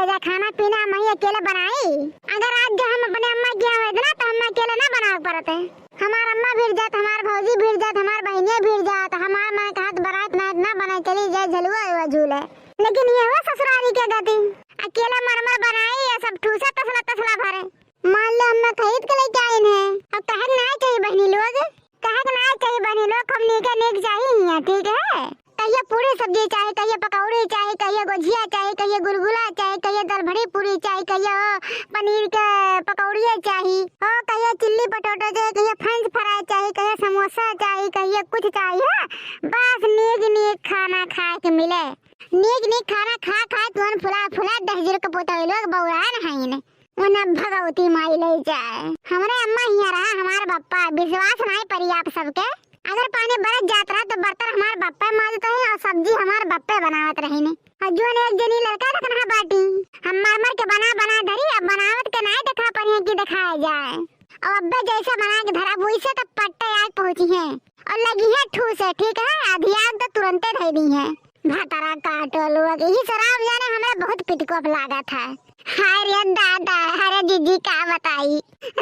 जा खाना पीना मैं अकेले बनाई। अगर आज जो हम अपने अम्मा गया हुए ना तो हम अकेले ना बना पड़ते। हमार अम्मा भीड़ जात, हमार भौजी भीड़ जात, हमार बहनियां भीड़ जात, हमार मैं कहत बारात ना बना चली जाए झलुआ हुआ झूले। लेकिन ये हुआ ससुराली के गति अकेला मरमर बनाई या सब ठूसा तसला भरे। मान लो हम खरीद के लेके आए हैं अब कहक ना चाहिए बहनी लोग, कहक ना चाहिए बहनी लोग, हम नेक चाहिए ठीक है। कहिए पूरी सब्जी चाहिए, कहिए पकौड़ी चाहिए, कहिए गुजिया चाहिए, कहिए गुलगुला चाहिए, कहिए दाल भरी पूरी चाहिए, कहिए पनीर के पकौड़ी चाहिए, और कहिए चिल्ली पटोटो चाहिए, कहिए फ्रेंच फ्राई चाहिए, कहिए समोसा चाहिए, कहिए कुछ चाहिए। बस नेक खाना खा के मिले। नेक खाना खा तुम फुला 10 जीरो का पोता लोग बउरा नहीं ने उन्हें भगवती माई ले जाए। हमारे अम्मा हिया रहा हमारे बप्पा विश्वास नहीं परी आप सबके। अगर पानी बरस जात रहा तो बर्तन हमारे बप्पा मारते हैं और सब्जी हमारे बप्पे बनावत रही ने। और जो ने एक जनी लड़का रखना बाटी हम मर के बना धरी अब बनावत के नहीं दिखा पड़ी की दिखाया जाए। और अब्बे जैसे बना के धरा वैसे तो पट्टे आग पहुंची है और लगी है ठूस है ठीक है। आधी आग तो तुरंत धर दी है। भातारा काटो लोग यही शराब जाने हमें बहुत पिटकोप लागा था। हाय रे दादा हरे जीजी का बताई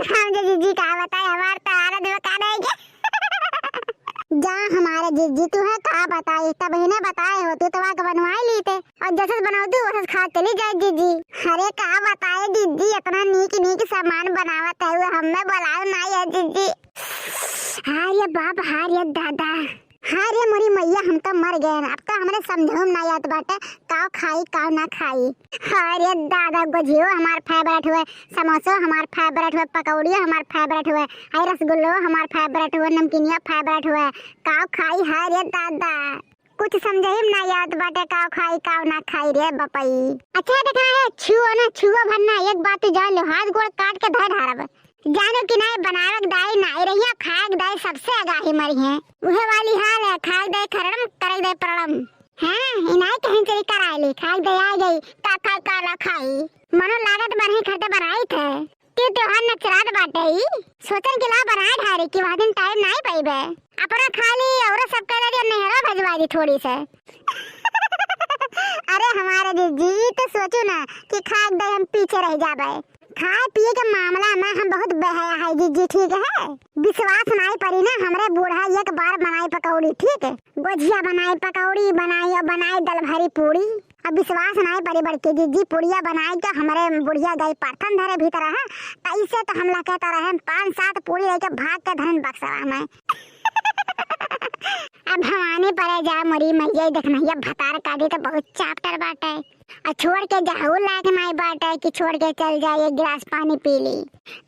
हम जो जीजी का बताई हमारे तो आरा देव का देंगे जा हमारे जीजी तू है का बताई तब इन्हें बताए होते तो वाक बनवाई लीते और जैसे बनाओ वैसे खा चली जाए जीजी। हरे का बताए जीजी इतना नीक सामान बनावत है हमें बुलाओ नहीं है जीजी। हाय ये बाप हाय ये दादा हाय रे मोरी मैया हम तो मर गए अब तो हमरे समझो ना याद बाटे काव खाई काव ना खाई। हाय रे दादा गुजियो हमार फेवरेट हुए, समोसा हमार फेवरेट हुए, पकौड़िया हमार फेवरेट हुए, हाय रसगुल्लो हमार फेवरेट हुए, नमकीनिया फेवरेट हुए, काव खाई। हाय रे दादा कुछ समझे ना याद बाटे काव खाई काव ना खाई रे बपई। अच्छा देखा है छुओ भरना एक बात जान लो हाथ गोड़ काट के धर ढारब जानो कि नहीं बनावक दाई नहीं रही खाक दाई सबसे आगाही मरी है वह वाली हाल है। खाक दाई खरड़म करक दाई परड़म हां इनाई कहीं चली कराई खाक दाई आ गई का काला खाई मनो लागत बरही खटे बनाई थे ते त्योहार नचरात बाटे ही सोचन के ला बनाए ढारे कि वह दिन टाइम नहीं पाइबे अपना खाली और सब कह रही नहरा भजवा दी थोड़ी से अरे हमारे जीजी तो सोचो ना कि खाक दाई हम पीछे रह जाबे। खाए पिए के मामला में हम बहुत बहया है जीजी ठीक है। विश्वास नहीं पड़ी ना हमरे बूढ़ा एक बार बनाई पकौड़ी ठीक है गुजिया बनाई पकौड़ी बनाई और बनाई दाल भरी पूरी। अब विश्वास नहीं पड़ी बड़की जीजी पूड़िया बनाई के हमारे बुढ़िया गई परथन धरे भीतर है ऐसे तो हम कहता रहे 5-7 पूरी लेके भाग के धरन बक्सवा में अब भवानी परे जा मोरी मैया देखना ये भतार काटी तो बहुत चाप्टर बाटे और छोड़ के जाहू लायक नहीं बाटे कि छोड़ के चल जाए एक गिलास पानी पी ली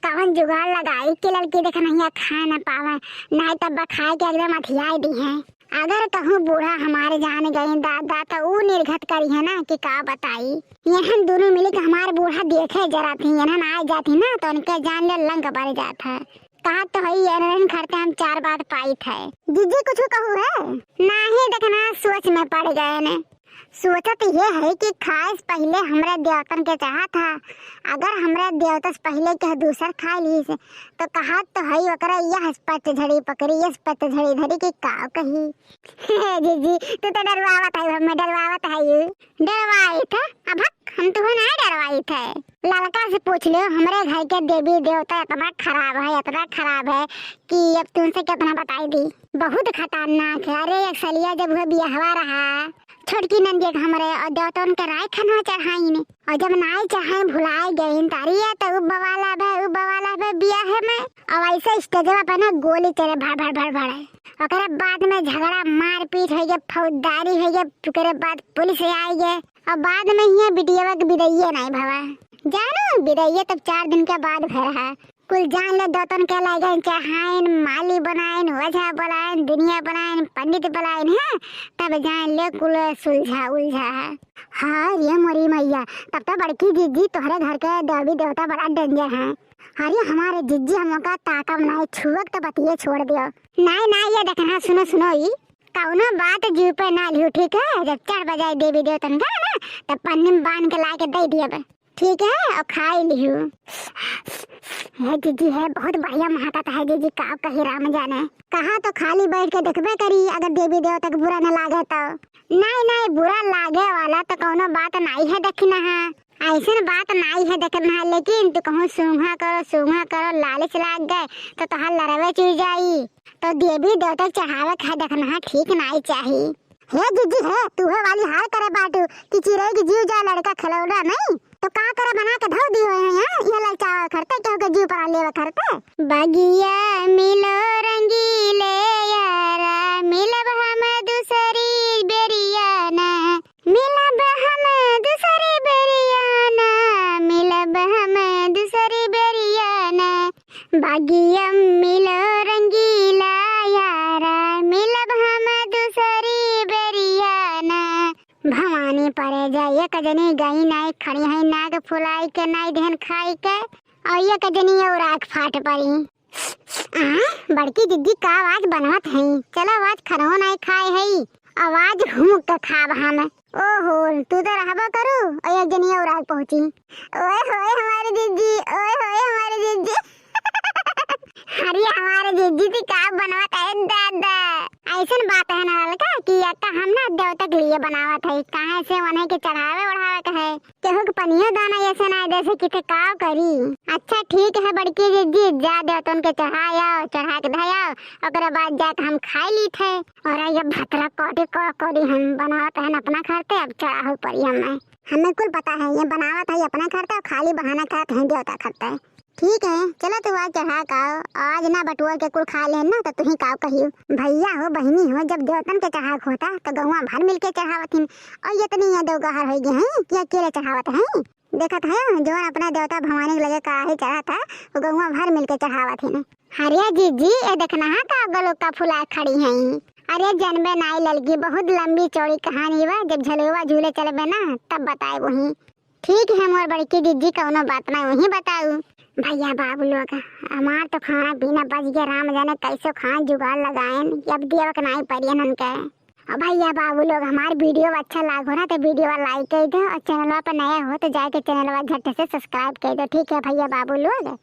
कवन जुगाड़ लगाई कि लड़की देखना ये खा ना पावे नहीं तब खाए के एकदम अथियाई दी है। अगर कहूँ बूढ़ा हमारे जान गए दादा तो वो निर्घत करी है ना कि का बताई यहाँ दोनों मिली के हमारे बूढ़ा देखे जरा थी यहाँ आ जाती ना तो उनके जान ले लंग बढ़ जाता कहा तो है ये करते हम 4 बात पाई थे जीजी कुछ कहू है नहीं देखना सोच में पड़ गए ने सोचत ये है कि खास पहले हमरे देवतन के चाहा था अगर हमरे देवता से पहले के दूसर खा ली से तो कहा तो है ओकरा यह हस्पत झड़ी पकड़ी यह हस्पत झड़ी धरी की का कही जीजी तू तो डरवावत है हमें डरवावत है डरवाई था अब हम तो नहीं डरवाई थे लड़का से पूछ लो हमारे घर के देवी देवता इतना खराब है कि अब तुमसे कितना बताई दी बहुत खतरनाक है। अरे एक सलिया जब वह बियाहवा रहा छोटकी नंदी हमारे और देवतन के राय खनवा चढ़ाई ने और जब नाई चढ़ाई भुलाई गई तारिया तो बवाला भे बिया है मैं और ऐसे स्टेजवा पे ना गोली चले भड़ ओकरे बाद में झगड़ा मारपीट हो गया फौजदारी हो गया ओकरे बाद पुलिस आई गए और बाद में ही बिटिया के बिदैये नहीं भवा जानो बिदैये तब 4 दिन के बाद भर है कुल जान ले दोतन के लागे चढ़ाइन माली बनाइन वजह बनाइन दुनिया बनाइन पंडित बनाइन है तब जान ले कुल सुलझा उलझा है। हाँ ये मोरी मैया तब तो बड़की जीजी तुम्हारे घर के देवी देवता बड़ा डेंजर है। अरे हमारे जीजी हम का ताकम नहीं छुअक तो बतिये छोड़ दियो नहीं ये देखना सुनो ही कौनो बात जीव पे ना लियो ठीक है। जब 4 बजे देवी देवतन का ना तब पन्नी में बांध के ला के दे दिया ठीक है और खाई लियो है जीजी है बहुत बढ़िया महाकत है जीजी का कही राम जाने कहा तो खाली बैठ के देखबे करी अगर देवी देवता के बुरा न लागे तो नहीं बुरा लागे वाला तो कोनो बात नहीं है देखना है ऐसे बात नहीं है देखना, लेकिन तू कहूँ सूंघा करो लालच लाग गए तो तोहार लड़वे चुई जाई, तो देवी देवता चढ़ावे खा देखना ठीक नहीं चाहिए। हे जीजी है तू है वाली हाल करे बाटू कि चिड़ै की जीव जा लड़का खिलौना नहीं तो का करे बना के धो दियो है यहाँ ये ललचावा करते क्यों के जीव पर लेवा करते। बगिया मिलो रंगीले यारा मिलब हम दूसरी बेरियाना, मिलब हम दूसरी बेरियाना, मिलब हम दूसरी बेरियाना, बगिया मिलो रंगीला यारा मिलब हम दूसरी बेरियाना। भवानी परे जाइए कजनी गई नाई खड़ी है नाग फुलाई के नाई धन खाई के और ये कजनी और आँख फाट पड़ी। बड़की दीदी का आवाज बनवत है, चलो आवाज खरहो नहीं खाए है आवाज हुमुक के खाब हम। ओहो तू तो रहबा करू और एक जनी और आग पहुंची। ओए होए हमारी दीदी, ओए होए हमारी दीदी। अरे हमारे दीदी की का बनवत है दादा। ऐसन बात है ना लड़का कि अक्का हम ना देवता के लिए बनावत है, कहाँ से उन्हें के चढ़ावे उड़ावे का है केहू के पनिया दाना ऐसे ना जैसे किते काव करी। अच्छा ठीक है बड़की दीदी जा देवता उनके चढ़ाया चढ़ा के धया और बाद जाके हम खाई ली थे और ये भतरा कोटी हम बनावत है अपना खाते अब चढ़ाऊ पड़ी हमें कुल पता है ये बनावत है अपना खाते और खाली बहाना करते हैं देवता करते है। ठीक है चलो तू आज चढ़ा काओ, आज ना बटुआ के कुल खा लेना तो तुही काव कहियो। भैया हो बहनी हो जब देवतन के चढ़ाक होता तो गौवा भर मिल के चढ़ावथिन और ये इतनी ये देवगहर हो गए हैं कि अकेले चढ़ावत हैं। देखत है जो अपना देवता भवानी के लगे कढ़ाई चढ़ा था वो गौवा भर मिल के चढ़ावथिन। हरिया जीजी ये देखना है का गलो का फुला खड़ी है। अरे जनबे नाई ललगी बहुत लंबी चौड़ी कहानी बा, जब झलुआ झूले चलबे ना तब बताए वही। ठीक है मोर बड़की दीदी कौनो बात ना वही बताऊ। भैया बाबू लोग हमार तो खाना पीना बच गया, राम जाने कैसे खाना जुगाड़ लगाएं अब देवक नहीं परियन उनके। और भैया बाबू लोग हमारे वीडियो अच्छा लागो ना तो वीडियो लाइक कर दो और चैनल पर नया हो तो जाके चैनल झट से सब्सक्राइब कर दो। ठीक है भैया बाबू लोग।